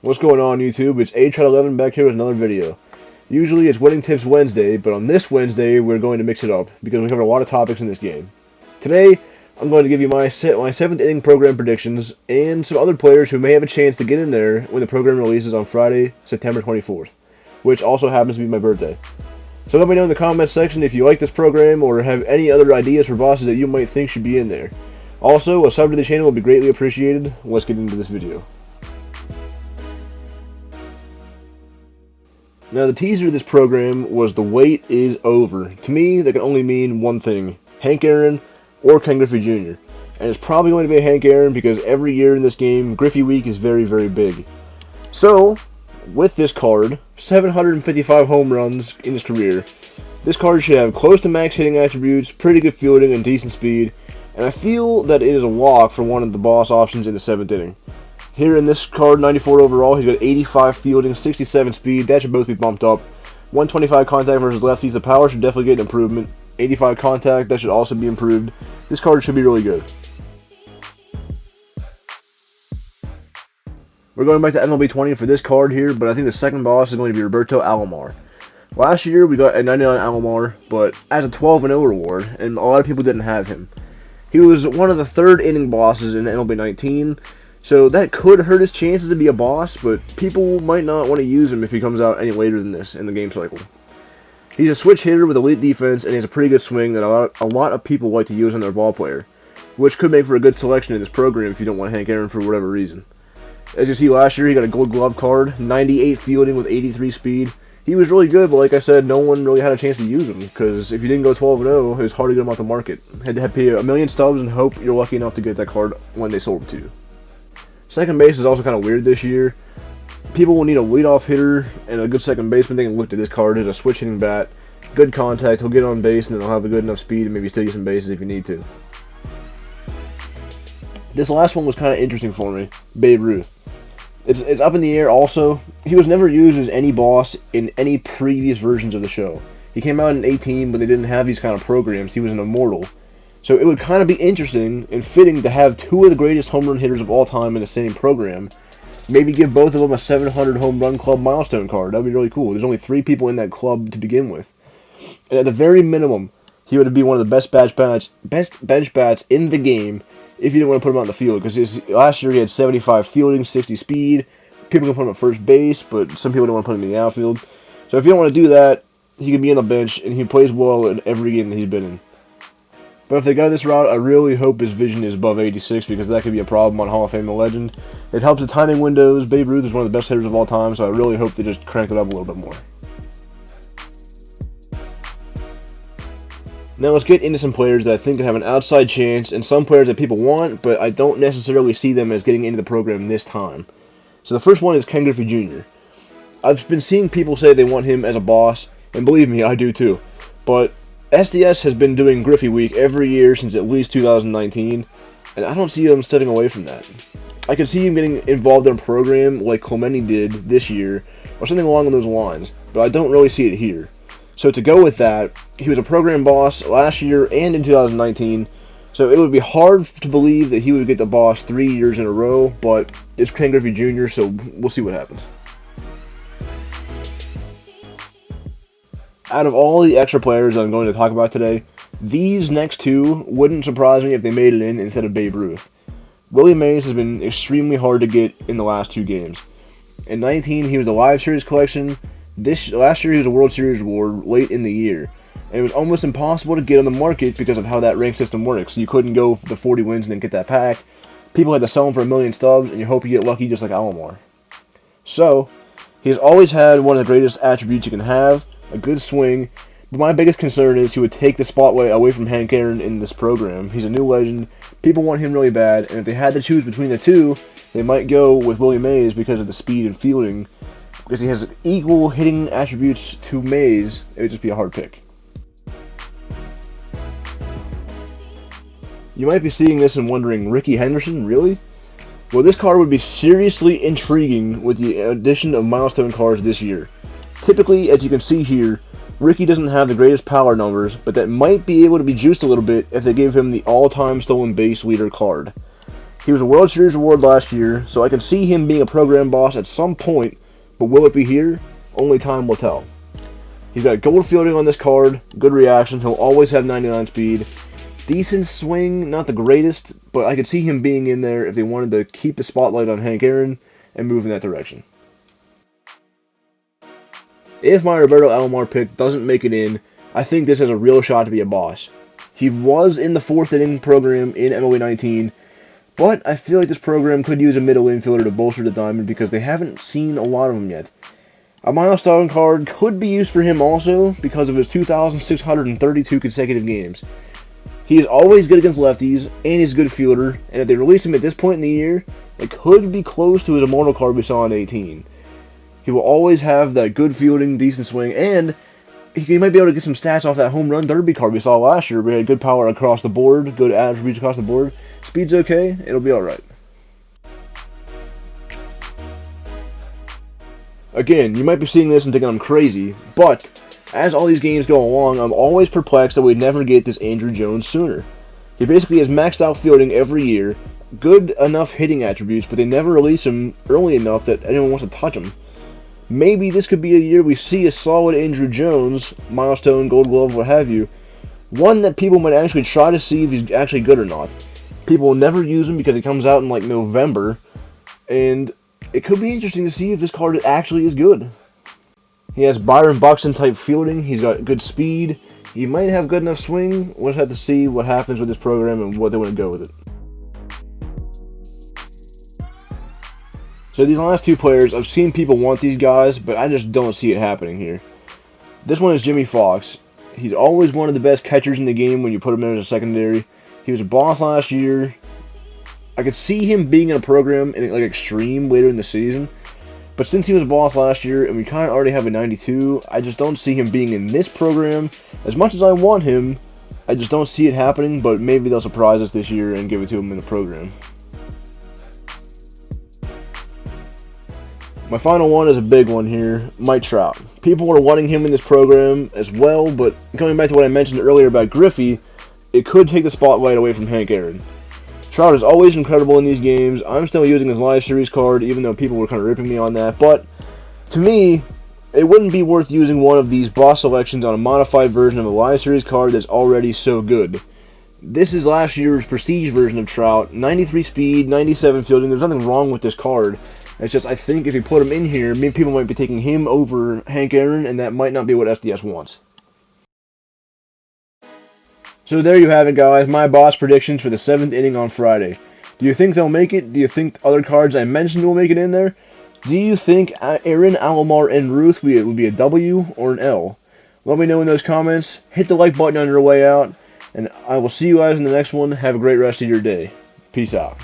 What's going on, YouTube? It's Untitled back here with another video. Usually it's Winning Tips Wednesday, but on this Wednesday we're going to mix it up because we cover a lot of topics in this game. Today, I'm going to give you my 7th inning program predictions and some other players who may have a chance to get in there when the program releases on Friday, September 24th, which also happens to be my birthday. So let me know in the comments section if you like this program or have any other ideas for bosses that you might think should be in there. Also, a sub to the channel would be greatly appreciated. Let's get into this video. Now, the teaser of this program was the wait is over. To me, that can only mean one thing: Hank Aaron or Ken Griffey Jr. And it's probably going to be Hank Aaron because every year in this game, Griffey Week is very, very big. So, with this card, 755 home runs in his career. This card should have close to max hitting attributes, pretty good fielding, and decent speed. And I feel that it is a lock for one of the boss options in the 7th inning. Here in this card, 94 overall, he's got 85 fielding, 67 speed. That should both be bumped up. 125 contact versus lefties. The power should definitely get an improvement. 85 contact, that should also be improved. This card should be really good. We're going back to MLB 20 for this card here, but I think the second boss is going to be Roberto Alamar. Last year, we got a 99 Alamar, but as a 12-0 reward, and a lot of people didn't have him. He was one of the 3rd inning bosses in MLB 19, so that could hurt his chances to be a boss, but people might not want to use him if he comes out any later than this in the game cycle. He's a switch hitter with elite defense, and he has a pretty good swing that a lot of people like to use on their ball player, which could make for a good selection in this program if you don't want Hank Aaron for whatever reason. As you see, last year he got a Gold Glove card, 98 fielding with 83 speed. He was really good, but like I said, no one really had a chance to use him, because if you didn't go 12-0, it was hard to get him off the market. Had to pay a million stubs and hope you're lucky enough to get that card when they sold it to you. Second base is also kind of weird this year. People will need a leadoff hitter and a good second baseman. They can look at this card as a switch hitting bat. Good contact, he'll get on base, and then he'll have a good enough speed to maybe steal you some bases if you need to. This last one was kind of interesting for me, Babe Ruth. It's up in the air also. He was never used as any boss in any previous versions of the show. He came out in 18, but they didn't have these kind of programs. He was an immortal. So it would kind of be interesting and fitting to have 2 of the greatest home run hitters of all time in the same program. Maybe give both of them a 700 home run club milestone card. That would be really cool. There's only 3 people in that club to begin with. And at the very minimum, he would be one of the best bench bats in the game if you didn't want to put him out in the field. Because last year he had 75 fielding, 60 speed. People can put him at first base, but some people don't want to put him in the outfield. So if you don't want to do that, he can be on the bench, and he plays well in every game that he's been in. But if they go this route, I really hope his vision is above 86, because that could be a problem on Hall of Fame the Legend. It helps the timing windows. Babe Ruth is one of the best hitters of all time, so I really hope they just crank it up a little bit more. Now let's get into some players that I think can have an outside chance, and some players that people want, but I don't necessarily see them as getting into the program this time. So the first one is Ken Griffey Jr. I've been seeing people say they want him as a boss, and believe me, I do too. But SDS has been doing Griffey Week every year since at least 2019, and I don't see them stepping away from that. I could see him getting involved in a program like Clemente did this year, or something along those lines, but I don't really see it here. So to go with that, he was a program boss last year and in 2019, so it would be hard to believe that he would get the boss 3 years in a row, but it's Ken Griffey Jr., so we'll see what happens. Out of all the extra players I'm going to talk about today, these next 2 wouldn't surprise me if they made it in instead of Babe Ruth. Willie Mays has been extremely hard to get in the last 2 games. In 19, he was a Live Series collection. Last year, he was a World Series award late in the year. And it was almost impossible to get on the market because of how that rank system works. You couldn't go for the 40 wins and then get that pack. People had to sell him for 1 million stubs, and you hope you get lucky just like Alamar. So, he's always had one of the greatest attributes you can have, a good swing, but my biggest concern is he would take the spotlight away from Hank Aaron in this program. He's a new legend, people want him really bad, and if they had to choose between the 2, they might go with Willie Mays because of the speed and fielding. Because he has equal hitting attributes to Mays, it would just be a hard pick. You might be seeing this and wondering, Rickey Henderson, really? Well, this card would be seriously intriguing with the addition of milestone cards this year. Typically, as you can see here, Rickey doesn't have the greatest power numbers, but that might be able to be juiced a little bit if they give him the all-time stolen base leader card. He was a World Series award last year, so I can see him being a program boss at some point, but will it be here? Only time will tell. He's got gold fielding on this card, good reaction, he'll always have 99 speed. Decent swing, not the greatest, but I could see him being in there if they wanted to keep the spotlight on Hank Aaron and move in that direction. If my Roberto Alamar pick doesn't make it in, I think this has a real shot to be a boss. He was in the 4th inning program in MLB 19, but I feel like this program could use a middle infielder to bolster the diamond because they haven't seen a lot of them yet. A milestone card could be used for him also because of his 2,632 consecutive games. He is always good against lefties, and he's a good fielder, and if they release him at this point in the year, it could be close to his immortal card we saw in 18. He will always have that good fielding, decent swing, and he might be able to get some stats off that home run derby card we saw last year. We had good power across the board, good attributes across the board. Speed's okay, it'll be alright. Again, you might be seeing this and thinking I'm crazy, but as all these games go along, I'm always perplexed that we'd never get this Andrew Jones sooner. He basically has maxed out fielding every year, good enough hitting attributes, but they never release him early enough that anyone wants to touch him. Maybe this could be a year we see a solid Andrew Jones, milestone, gold glove, what have you, one that people might actually try to see if he's actually good or not. People will never use him because he comes out in like November, and it could be interesting to see if this card actually is good. He has Byron Buxton type fielding, he's got good speed, he might have good enough swing. We'll just have to see what happens with this program and what they want to go with it. So these last two players, I've seen people want these guys, but I just don't see it happening here. This one is Jimmy Fox. He's always one of the best catchers in the game when you put him in as a secondary. He was a boss last year. I could see him being in a program in like Extreme later in the season. But since he was a boss last year and we kind of already have a 92, I just don't see him being in this program. As much as I want him, I just don't see it happening, but maybe they'll surprise us this year and give it to him in the program. My final one is a big one here, Mike Trout. People are wanting him in this program as well, but coming back to what I mentioned earlier about Griffey, it could take the spotlight away from Hank Aaron. Trout is always incredible in these games. I'm still using his live series card, even though people were kind of ripping me on that. But to me, it wouldn't be worth using one of these boss selections on a modified version of a live series card that's already so good. This is last year's prestige version of Trout. 93 speed, 97 fielding. There's nothing wrong with this card. It's just I think if you put him in here, people might be taking him over Hank Aaron, and that might not be what SDS wants. So there you have it, guys, my boss predictions for the 7th inning on Friday. Do you think they'll make it? Do you think other cards I mentioned will make it in there? Do you think Aaron, Alamar, and Ruth would be a W or an L? Let me know in those comments. Hit the like button on your way out, and I will see you guys in the next one. Have a great rest of your day. Peace out.